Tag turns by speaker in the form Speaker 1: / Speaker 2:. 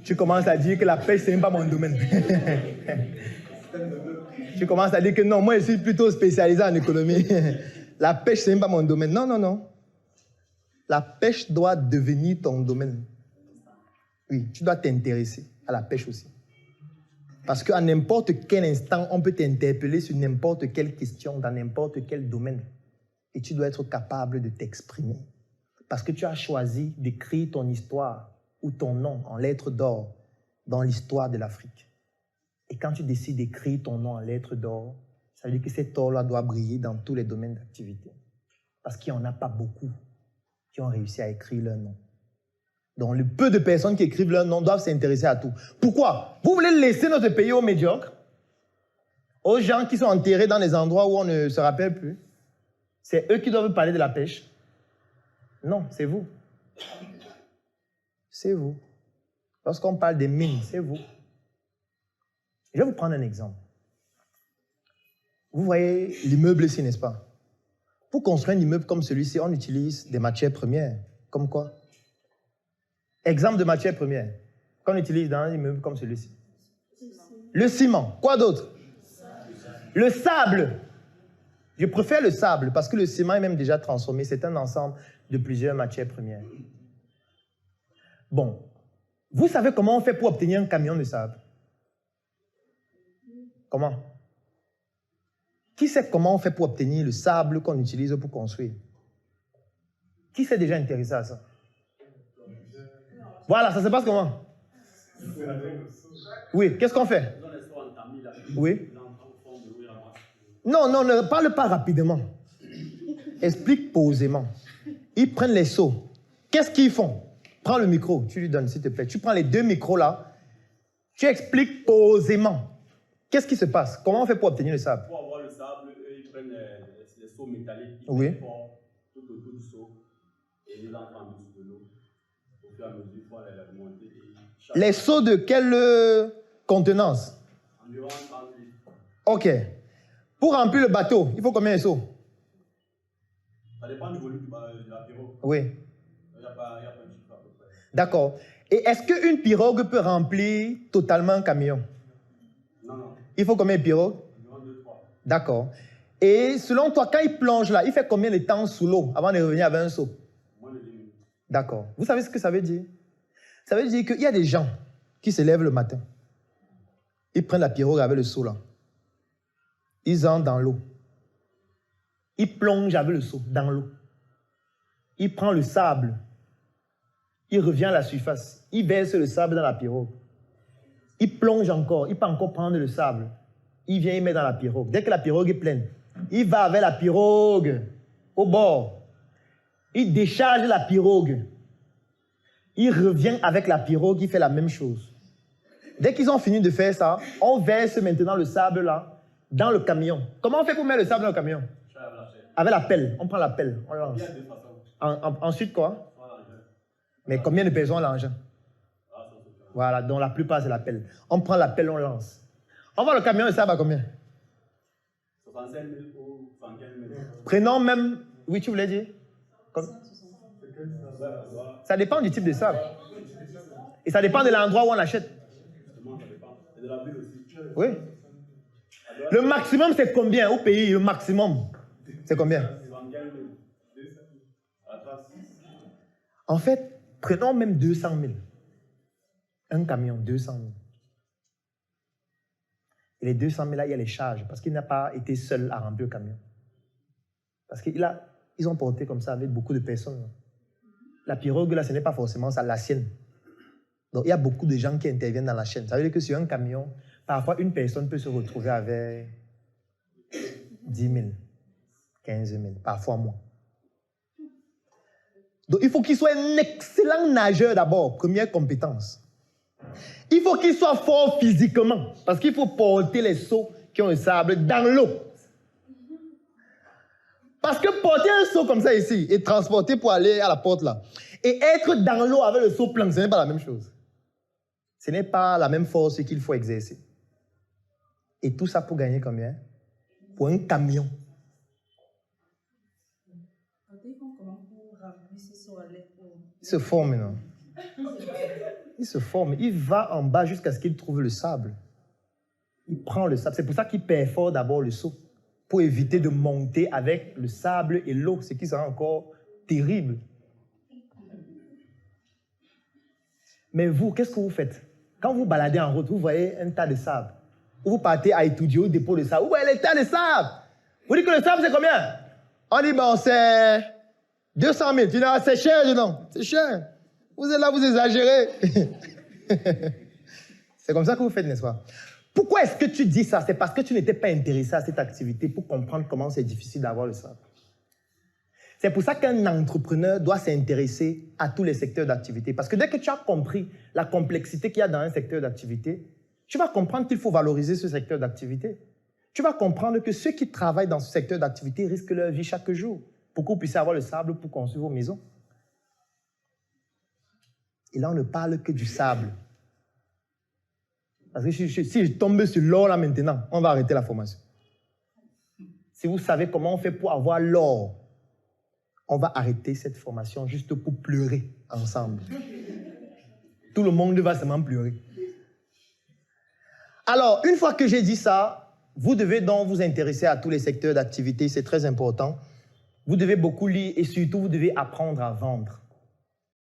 Speaker 1: Tu commences à dire que la pêche, c'est même pas mon domaine. Tu commences à dire que non, moi, je suis plutôt spécialisé en économie. La pêche, c'est même pas mon domaine. Non, non, non. La pêche doit devenir ton domaine. Oui, tu dois t'intéresser à la pêche aussi. Parce qu'à n'importe quel instant, on peut t'interpeller sur n'importe quelle question, dans n'importe quel domaine. Et tu dois être capable de t'exprimer. Parce que tu as choisi d'écrire ton histoire ou ton nom en lettres d'or dans l'histoire de l'Afrique. Et quand tu décides d'écrire ton nom en lettres d'or, ça veut dire que cet or-là doit briller dans tous les domaines d'activité. Parce qu'il n'y en a pas beaucoup qui ont réussi à écrire leur nom. Donc, le peu de personnes qui écrivent leur nom doivent s'intéresser à tout. Pourquoi? Vous voulez laisser notre pays aux médiocres, aux gens qui sont enterrés dans des endroits où on ne se rappelle plus? C'est eux qui doivent parler de la pêche? Non, c'est vous. C'est vous. Lorsqu'on parle des mines, c'est vous. Je vais vous prendre un exemple. Vous voyez l'immeuble ici, n'est-ce pas? Pour construire un immeuble comme celui-ci, on utilise des matières premières. Comme quoi? Exemple de matières premières qu'on utilise dans un immeuble comme celui-ci. Le ciment. Quoi d'autre? Le sable. Je préfère le sable parce que le ciment est même déjà transformé. C'est un ensemble de plusieurs matières premières. Bon. Vous savez comment on fait pour obtenir un camion de sable? Comment? Qui sait comment on fait pour obtenir le sable qu'on utilise pour construire? Qui s'est déjà intéressé à ça? Voilà, ça se passe comment? Oui, qu'est-ce qu'on fait? Oui. Non, non, ne parle pas rapidement. Explique posément. Ils prennent les seaux. Qu'est-ce qu'ils font? Prends le micro, tu lui donnes, s'il te plaît. Tu prends les deux micros là. Tu expliques posément. Qu'est-ce qui se passe? Comment on fait pour obtenir le sable?
Speaker 2: Pour avoir le sable, ils prennent les seaux métalliques.
Speaker 1: Oui.
Speaker 2: Ils portent tout autour du seau et ils entrent en dessous de l'eau. Au fur et à mesure, il faut aller l'alimenter.
Speaker 1: Les seaux de quelle contenance?
Speaker 2: Environ 30 litres.
Speaker 1: Ok. Pour remplir le bateau, il faut combien de seaux?
Speaker 2: Ça dépend du volume de la pirogue.
Speaker 1: Oui.
Speaker 2: Il n'y a pas de chiffre à peu près.
Speaker 1: D'accord. Et est-ce qu'une pirogue peut remplir totalement un camion?
Speaker 2: Non, non.
Speaker 1: Il faut combien de pirogues?
Speaker 2: Environ 2-3.
Speaker 1: D'accord. Et selon toi, quand il plonge là, il fait combien de temps sous l'eau avant de revenir avec un seau?
Speaker 2: Moins de 10 minutes.
Speaker 1: D'accord. Vous savez ce que ça veut dire? Ça veut dire qu'il y a des gens qui se lèvent le matin. Ils prennent la pirogue avec le seau là. Ils entrent dans l'eau. Ils plongent avec le seau dans l'eau. Ils prennent le sable. Il revient à la surface. Il verse le sable dans la pirogue. Il plonge encore. Il peut encore prendre le sable. Il vient y mettre dans la pirogue. Dès que la pirogue est pleine, il va avec la pirogue au bord. Il décharge la pirogue. Il revient avec la pirogue. Il fait la même chose. Dès qu'ils ont fini de faire ça, on verse maintenant le sable là dans le camion. Comment on fait pour mettre le sable dans le camion? Avec la pelle. On prend la pelle. On lance.
Speaker 2: Il y a deux façons.
Speaker 1: Ensuite quoi? Mais combien de personnes ont l'engin? Voilà, donc la plupart c'est la pelle. On prend la pelle, on lance. On voit le camion, le sable à combien?
Speaker 2: 65 000 ou 115 000.
Speaker 1: Prenons même... Oui, tu voulais dire? Ça dépend du type de sable. Et ça dépend de l'endroit où on l'achète.
Speaker 2: Justement, ça dépend. Et de la ville aussi.
Speaker 1: Oui. Le maximum, c'est combien au pays? Le maximum, c'est combien?
Speaker 2: 75 000. À la trace.
Speaker 1: En fait, prenons même 200 000. Un camion, 200 000. Et les 200 000 là, il y a les charges, parce qu'il n'a pas été seul à remplir le camion. Parce qu'ils ont porté comme ça avec beaucoup de personnes. La pirogue, là, ce n'est pas forcément ça, la sienne. Donc, il y a beaucoup de gens qui interviennent dans la chaîne. Ça veut dire que sur un camion, parfois, une personne peut se retrouver avec 10 000, 15 000, parfois moins. Donc, il faut qu'il soit un excellent nageur d'abord, première compétence. Il faut qu'il soit fort physiquement, parce qu'il faut porter les seaux qui ont le sable dans l'eau. Parce que porter un seau comme ça ici et transporter pour aller à la porte là, et être dans l'eau avec le seau plein, ce n'est pas la même chose. Ce n'est pas la même force qu'il faut exercer. Et tout ça pour gagner combien? Pour un camion. Ils se forment maintenant. Il se forme, il va en bas jusqu'à ce qu'il trouve le sable. Il prend le sable. C'est pour ça qu'il perfore d'abord le seau, pour éviter de monter avec le sable et l'eau, ce qui sera encore terrible. Mais vous, qu'est-ce que vous faites? Quand vous baladez en route, vous voyez un tas de sable. Vous partez à étudier au dépôt de sable. Vous voyez les tas de sable. Vous dites que le sable, c'est combien? On dit, bon, c'est 200 000. Tu dis, c'est cher, je non. C'est cher. Vous êtes là, vous exagérez. C'est comme ça que vous faites, n'est-ce pas? Pourquoi est-ce que tu dis ça? C'est parce que tu n'étais pas intéressé à cette activité pour comprendre comment c'est difficile d'avoir le sable. C'est pour ça qu'un entrepreneur doit s'intéresser à tous les secteurs d'activité. Parce que dès que tu as compris la complexité qu'il y a dans un secteur d'activité, tu vas comprendre qu'il faut valoriser ce secteur d'activité. Tu vas comprendre que ceux qui travaillent dans ce secteur d'activité risquent leur vie chaque jour pour que vous puissiez avoir le sable pour construire vos maisons. Et là, on ne parle que du sable. Parce que si je tombe sur l'or là maintenant, on va arrêter la formation. Si vous savez comment on fait pour avoir l'or, on va arrêter cette formation juste pour pleurer ensemble. Tout le monde va seulement pleurer. Alors, une fois que j'ai dit ça, vous devez donc vous intéresser à tous les secteurs d'activité, c'est très important. Vous devez beaucoup lire et surtout, vous devez apprendre à vendre.